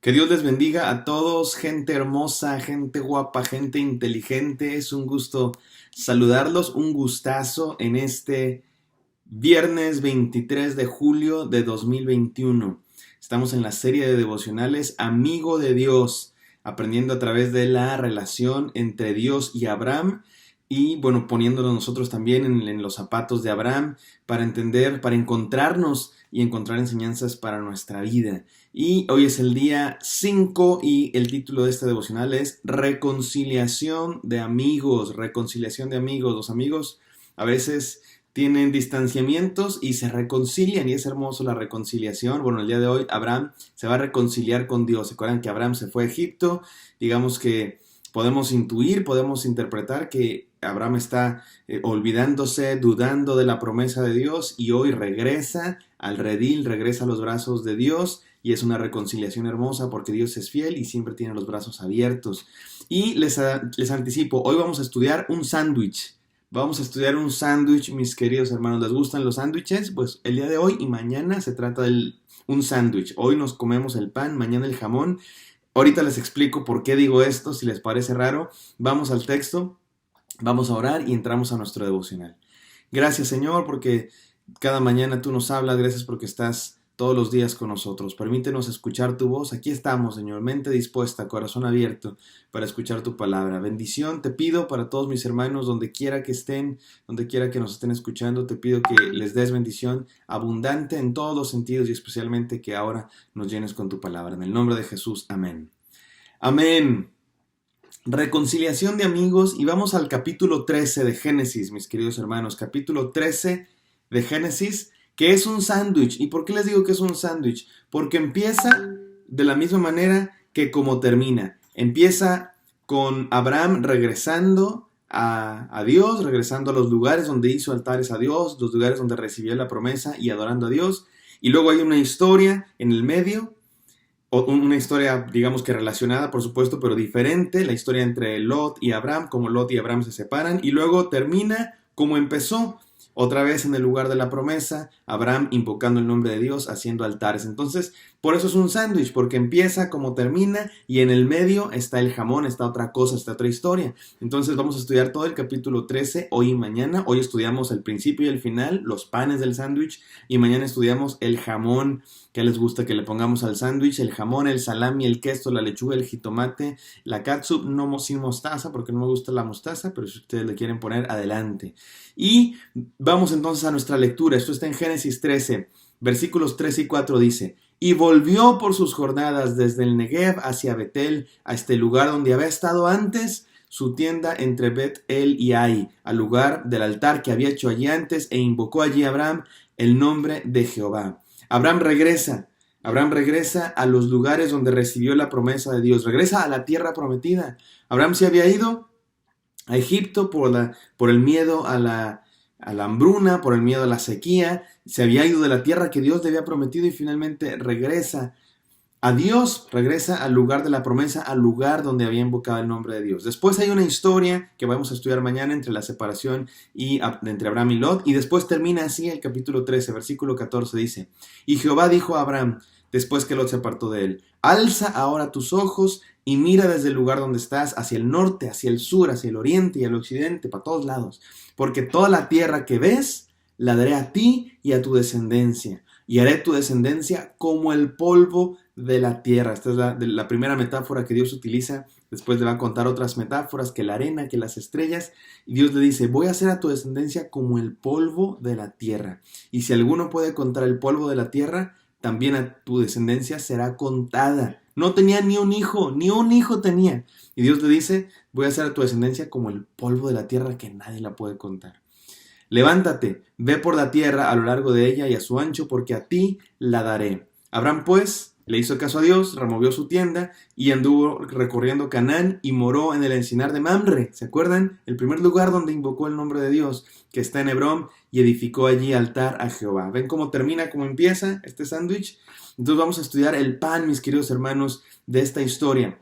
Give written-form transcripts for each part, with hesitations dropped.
Que Dios les bendiga a todos, gente hermosa, gente guapa, gente inteligente. Es un gusto saludarlos, un gustazo en este viernes 23 de julio de 2021. Estamos en la serie de devocionales Amigo de Dios, aprendiendo a través de la relación entre Dios y Abraham y bueno, poniéndonos nosotros también en los zapatos de Abraham para entender, para encontrarnos y encontrar enseñanzas para nuestra vida. Y hoy es el día 5 y el título de este devocional es Reconciliación de amigos, reconciliación de amigos. Los amigos a veces tienen distanciamientos y se reconcilian y es hermoso la reconciliación. Bueno, el día de hoy Abraham se va a reconciliar con Dios. ¿Se acuerdan que Abraham se fue a Egipto? Digamos que podemos intuir, podemos interpretar que Abraham está olvidándose, dudando de la promesa de Dios y hoy regresa al redil, regresa a los brazos de Dios y es una reconciliación hermosa porque Dios es fiel y siempre tiene los brazos abiertos. Y les anticipo, hoy vamos a estudiar un sándwich. Vamos a estudiar un sándwich, mis queridos hermanos. ¿Les gustan los sándwiches? Pues el día de hoy y mañana se trata de un sándwich. Hoy nos comemos el pan, mañana el jamón. Ahorita les explico por qué digo esto, si les parece raro. Vamos al texto, vamos a orar y entramos a nuestro devocional. Gracias, Señor, porque cada mañana tú nos hablas. Gracias porque estás todos los días con nosotros. Permítenos escuchar tu voz. Aquí estamos, Señor, mente dispuesta, corazón abierto para escuchar tu palabra. Bendición te pido para todos mis hermanos, donde quiera que estén, donde quiera que nos estén escuchando. Te pido que les des bendición abundante en todos los sentidos y especialmente que ahora nos llenes con tu palabra. En el nombre de Jesús, amén. Amén. Reconciliación de amigos y vamos al capítulo 13 de Génesis, mis queridos hermanos. Capítulo 13 de Génesis, que es un sándwich. ¿Y por qué les digo que es un sándwich? Porque empieza de la misma manera que como termina. Empieza con Abraham regresando a Dios, regresando a los lugares donde hizo altares a Dios, los lugares donde recibió la promesa y adorando a Dios. Y luego hay una historia en el medio, una historia digamos que relacionada por supuesto, pero diferente, la historia entre Lot y Abraham, como Lot y Abraham se separan, y luego termina como empezó, otra vez en el lugar de la promesa, Abraham invocando el nombre de Dios, haciendo altares. Entonces, por eso es un sándwich, porque empieza como termina y en el medio está el jamón, está otra cosa, está otra historia. Entonces vamos a estudiar todo el capítulo 13 hoy y mañana. Hoy estudiamos el principio y el final, los panes del sándwich, y mañana estudiamos el jamón. ¿Qué les gusta que le pongamos al sándwich? El jamón, el salami, el queso, la lechuga, el jitomate, la catsup, no sin mostaza, porque no me gusta la mostaza, pero si ustedes le quieren poner, adelante. Y vamos entonces a nuestra lectura. Esto está en Génesis 13, versículos 3 y 4 dice: Y volvió por sus jornadas desde el Negev hacia Betel, a este lugar donde había estado antes su tienda entre Bet-El y Ai, al lugar del altar que había hecho allí antes, e invocó allí a Abraham el nombre de Jehová. Abraham regresa a los lugares donde recibió la promesa de Dios, regresa a la tierra prometida. Abraham se había ido a Egipto por el miedo a la hambruna, por el miedo a la sequía, se había ido de la tierra que Dios le había prometido y finalmente regresa a Dios, regresa al lugar de la promesa, al lugar donde había invocado el nombre de Dios. Después hay una historia que vamos a estudiar mañana entre la separación entre Abraham y Lot, y después termina así el capítulo 13, versículo 14 dice: Y Jehová dijo a Abraham, después que Lot se apartó de él: Alza ahora tus ojos y mira desde el lugar donde estás hacia el norte, hacia el sur, hacia el oriente y al occidente, para todos lados, porque toda la tierra que ves la daré a ti y a tu descendencia, y haré tu descendencia como el polvo de la tierra. Esta es la primera metáfora que Dios utiliza. Después le va a contar otras metáforas, que la arena, que las estrellas, y Dios le dice: voy a hacer a tu descendencia como el polvo de la tierra, y si alguno puede contar el polvo de la tierra, también a tu descendencia será contada. No tenía ni un hijo tenía, y Dios le dice: voy a hacer a tu descendencia como el polvo de la tierra, que nadie la puede contar. Levántate, ve por la tierra a lo largo de ella y a su ancho, porque a ti la daré. Abraham pues le hizo caso a Dios, removió su tienda y anduvo recorriendo Canaán y moró en el encinar de Mamre. ¿Se acuerdan? El primer lugar donde invocó el nombre de Dios, que está en Hebrón, y edificó allí altar a Jehová. ¿Ven cómo termina, cómo empieza este sándwich? Entonces vamos a estudiar el pan, mis queridos hermanos, de esta historia.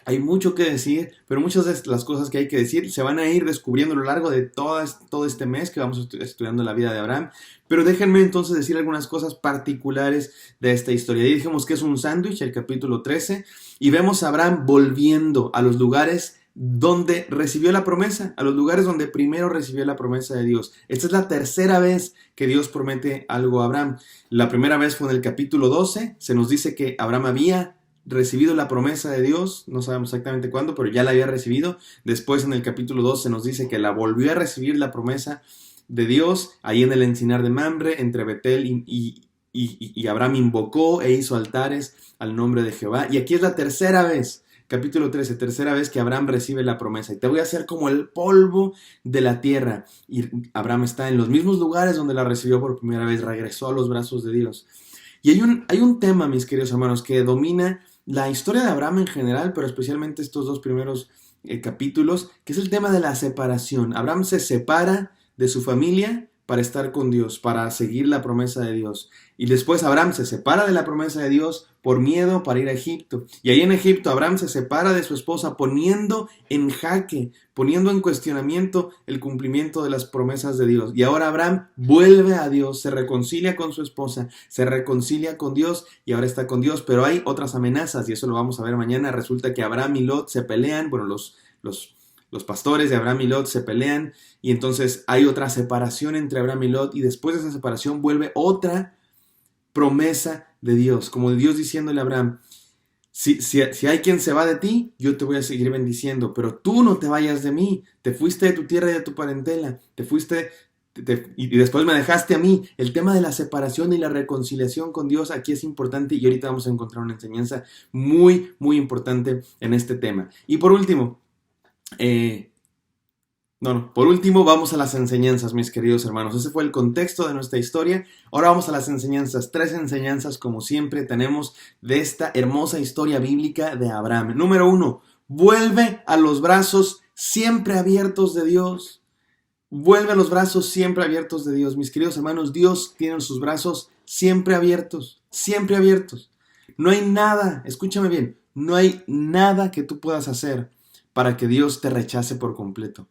Hay mucho que decir, pero muchas de las cosas que hay que decir se van a ir descubriendo a lo largo de todo este mes que vamos estudiando la vida de Abraham. Pero déjenme entonces decir algunas cosas particulares de esta historia. Y dijimos que es un sándwich, el capítulo 13, y vemos a Abraham volviendo a los lugares donde recibió la promesa, a los lugares donde primero recibió la promesa de Dios. Esta es la tercera vez que Dios promete algo a Abraham. La primera vez fue en el capítulo 12, se nos dice que Abraham había recibido la promesa de Dios, no sabemos exactamente cuándo, pero ya la había recibido. Después en el capítulo 2 se nos dice que la volvió a recibir la promesa de Dios, ahí en el encinar de Mamre, entre Betel y Abraham invocó e hizo altares al nombre de Jehová. Y aquí es la tercera vez, capítulo 13, tercera vez que Abraham recibe la promesa. Y te voy a hacer como el polvo de la tierra. Y Abraham está en los mismos lugares donde la recibió por primera vez, regresó a los brazos de Dios. Y hay un tema, mis queridos hermanos, que domina la historia de Abraham en general, pero especialmente estos dos primeros capítulos, que es el tema de la separación. Abraham se separa de su familia para estar con Dios, para seguir la promesa de Dios. Y después Abraham se separa de la promesa de Dios por miedo para ir a Egipto. Y ahí en Egipto Abraham se separa de su esposa poniendo en jaque, poniendo en cuestionamiento el cumplimiento de las promesas de Dios. Y ahora Abraham vuelve a Dios, se reconcilia con su esposa, se reconcilia con Dios y ahora está con Dios. Pero hay otras amenazas y eso lo vamos a ver mañana. Resulta que Abraham y Lot se pelean, bueno, los pastores de Abraham y Lot se pelean y entonces hay otra separación entre Abraham y Lot y después de esa separación vuelve otra promesa de Dios, como Dios diciéndole a Abraham, si hay quien se va de ti, yo te voy a seguir bendiciendo, pero tú no te vayas de mí, te fuiste de tu tierra y de tu parentela, te fuiste y después me dejaste a mí. El tema de la separación y la reconciliación con Dios aquí es importante y ahorita vamos a encontrar una enseñanza muy, muy importante en este tema. Y por último, por último vamos a las enseñanzas, mis queridos hermanos. Ese fue el contexto de nuestra historia. Ahora vamos a las enseñanzas. 3 enseñanzas, como siempre, tenemos de esta hermosa historia bíblica de Abraham. Número 1, vuelve a los brazos siempre abiertos de Dios. Vuelve a los brazos siempre abiertos de Dios. Mis queridos hermanos, Dios tiene sus brazos siempre abiertos, siempre abiertos. No hay nada, escúchame bien, no hay nada que tú puedas hacer para que Dios te rechace por completo.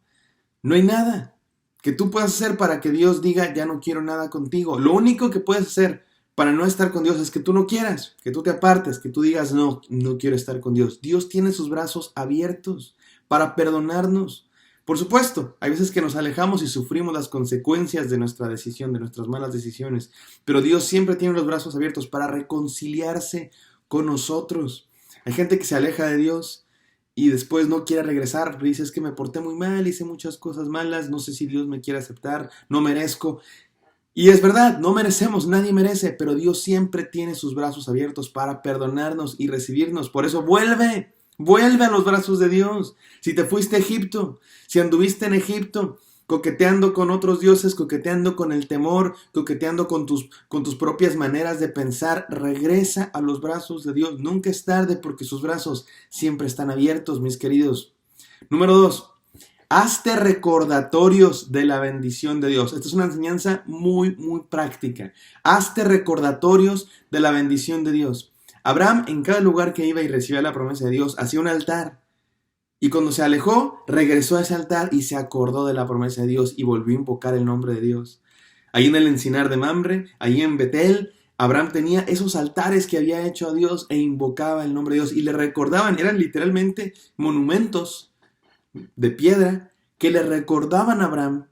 No hay nada que tú puedas hacer para que Dios diga, ya no quiero nada contigo. Lo único que puedes hacer para no estar con Dios es que tú no quieras, que tú te apartes, que tú digas, no quiero estar con Dios. Dios tiene sus brazos abiertos para perdonarnos. Por supuesto, hay veces que nos alejamos y sufrimos las consecuencias de nuestra decisión, de nuestras malas decisiones, pero Dios siempre tiene los brazos abiertos para reconciliarse con nosotros. Hay gente que se aleja de Dios y después no quiere regresar, dice, es que me porté muy mal, hice muchas cosas malas, no sé si Dios me quiere aceptar, no merezco. Y es verdad, no merecemos, nadie merece, pero Dios siempre tiene sus brazos abiertos para perdonarnos y recibirnos. Por eso vuelve a los brazos de Dios. Si te fuiste a Egipto, si anduviste en Egipto, coqueteando con otros dioses, coqueteando con el temor, coqueteando con tus propias maneras de pensar, regresa a los brazos de Dios. Nunca es tarde porque sus brazos siempre están abiertos, mis queridos. Número 2, hazte recordatorios de la bendición de Dios. Esta es una enseñanza muy, muy práctica. Hazte recordatorios de la bendición de Dios. Abraham, en cada lugar que iba y recibía la promesa de Dios, hacía un altar. Y cuando se alejó, regresó a ese altar y se acordó de la promesa de Dios y volvió a invocar el nombre de Dios. Ahí en el encinar de Mamre, ahí en Betel, Abraham tenía esos altares que había hecho a Dios e invocaba el nombre de Dios. Y le recordaban, eran literalmente monumentos de piedra que le recordaban a Abraham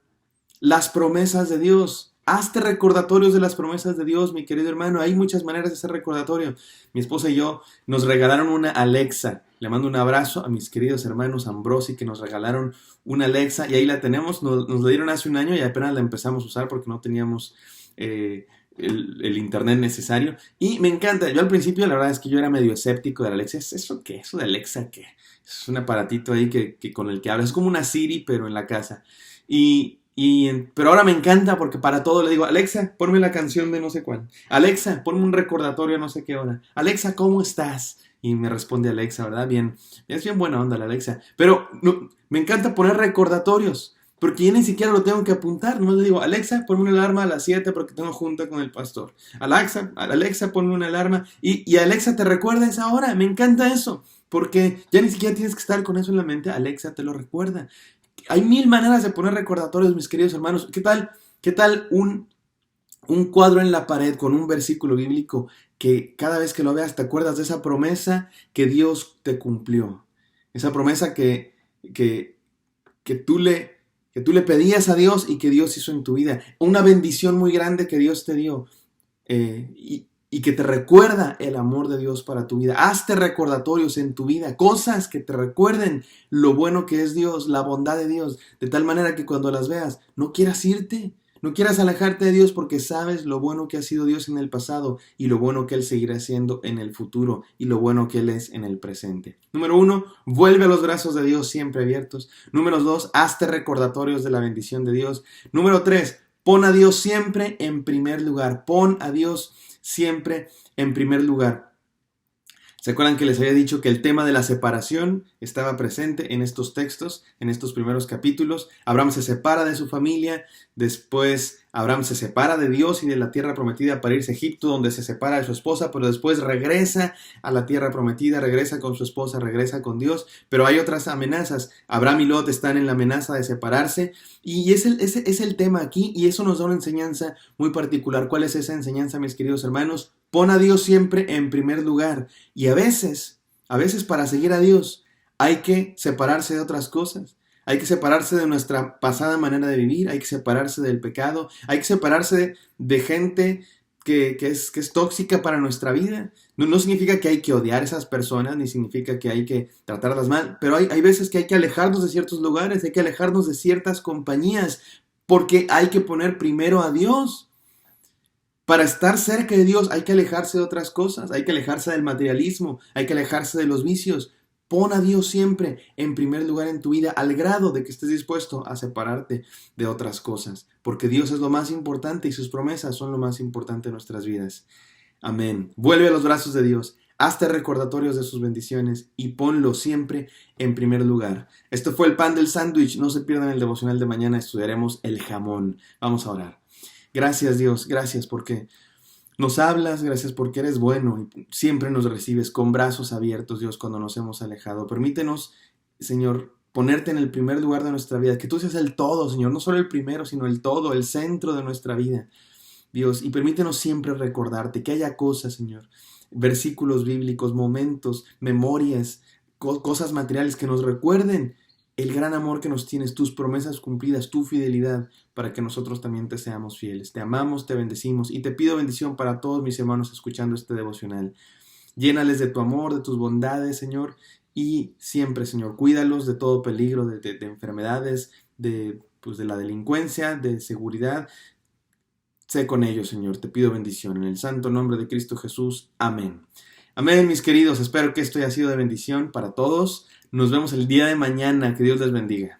las promesas de Dios. Hazte recordatorios de las promesas de Dios, mi querido hermano. Hay muchas maneras de hacer recordatorio. Mi esposa y yo nos regalaron una Alexa. Le mando un abrazo a mis queridos hermanos Ambrosi que nos regalaron una Alexa y ahí la tenemos. Nos la dieron hace un año y apenas la empezamos a usar porque no teníamos el internet necesario. Y me encanta. Yo al principio la verdad es que yo era medio escéptico de la Alexa. ¿Es eso qué? ¿Eso de Alexa qué? Es un aparatito ahí que con el que hablas. Es como una Siri pero en la casa. Pero ahora me encanta porque para todo le digo, Alexa, ponme la canción de no sé cuál. Alexa, ponme un recordatorio a no sé qué hora. Alexa, ¿cómo estás? Y me responde Alexa, ¿verdad? Bien, es bien buena onda la Alexa. Pero me encanta poner recordatorios. Porque yo ni siquiera lo tengo que apuntar, no le digo, Alexa, ponme una alarma a las 7 porque tengo junta con el pastor. Alexa, ponme una alarma y Alexa te recuerda esa hora. Me encanta eso, porque ya ni siquiera tienes que estar con eso en la mente, Alexa te lo recuerda. Hay mil maneras de poner recordatorios, mis queridos hermanos. Qué tal un cuadro en la pared con un versículo bíblico que cada vez que lo veas te acuerdas de esa promesa que Dios te cumplió? Esa promesa que, que tú le pedías a Dios y que Dios hizo en tu vida. Una bendición muy grande que Dios te dio y que te recuerda el amor de Dios para tu vida. Hazte recordatorios en tu vida, cosas que te recuerden lo bueno que es Dios, la bondad de Dios, de tal manera que cuando las veas no quieras irte. No quieras alejarte de Dios porque sabes lo bueno que ha sido Dios en el pasado y lo bueno que Él seguirá siendo en el futuro y lo bueno que Él es en el presente. Número 1, vuelve a los brazos de Dios siempre abiertos. Número 2, hazte recordatorios de la bendición de Dios. Número 3, pon a Dios siempre en primer lugar. Pon a Dios siempre en primer lugar. ¿Se acuerdan que les había dicho que el tema de la separación estaba presente en estos textos, en estos primeros capítulos? Abraham se separa de su familia, después Abraham se separa de Dios y de la tierra prometida para irse a Egipto, donde se separa de su esposa, pero después regresa a la tierra prometida, regresa con su esposa, regresa con Dios, pero hay otras amenazas. Abraham y Lot están en la amenaza de separarse y es el tema aquí y eso nos da una enseñanza muy particular. ¿Cuál es esa enseñanza, mis queridos hermanos? Pon a Dios siempre en primer lugar. Y a veces para seguir a Dios hay que separarse de otras cosas. Hay que separarse de nuestra pasada manera de vivir, hay que separarse del pecado, hay que separarse de gente que es tóxica para nuestra vida. No significa que hay que odiar a esas personas, ni significa que hay que tratarlas mal, pero hay veces que hay que alejarnos de ciertos lugares, hay que alejarnos de ciertas compañías, porque hay que poner primero a Dios. Para estar cerca de Dios hay que alejarse de otras cosas, hay que alejarse del materialismo, hay que alejarse de los vicios. Pon a Dios siempre en primer lugar en tu vida, al grado de que estés dispuesto a separarte de otras cosas, porque Dios es lo más importante y sus promesas son lo más importante en nuestras vidas. Amén. Vuelve a los brazos de Dios, hazte recordatorios de sus bendiciones y ponlo siempre en primer lugar. Esto fue el pan del sándwich. No se pierdan el devocional de mañana, estudiaremos el jamón. Vamos a orar. Gracias Dios, gracias porque nos hablas, gracias porque eres bueno y siempre nos recibes con brazos abiertos, Dios, cuando nos hemos alejado. Permítenos, Señor, ponerte en el primer lugar de nuestra vida, que tú seas el todo, Señor, no solo el primero, sino el todo, el centro de nuestra vida, Dios, y permítenos siempre recordarte que haya cosas, Señor, versículos bíblicos, momentos, memorias, cosas materiales que nos recuerden el gran amor que nos tienes, tus promesas cumplidas, tu fidelidad, para que nosotros también te seamos fieles. Te amamos, te bendecimos y te pido bendición para todos mis hermanos escuchando este devocional. Llénales de tu amor, de tus bondades, Señor, y siempre, Señor, cuídalos de todo peligro, de enfermedades, de la delincuencia, de seguridad. Sé con ellos, Señor, te pido bendición. En el santo nombre de Cristo Jesús. Amén. Amén, mis queridos. Espero que esto haya sido de bendición para todos. Nos vemos el día de mañana. Que Dios les bendiga.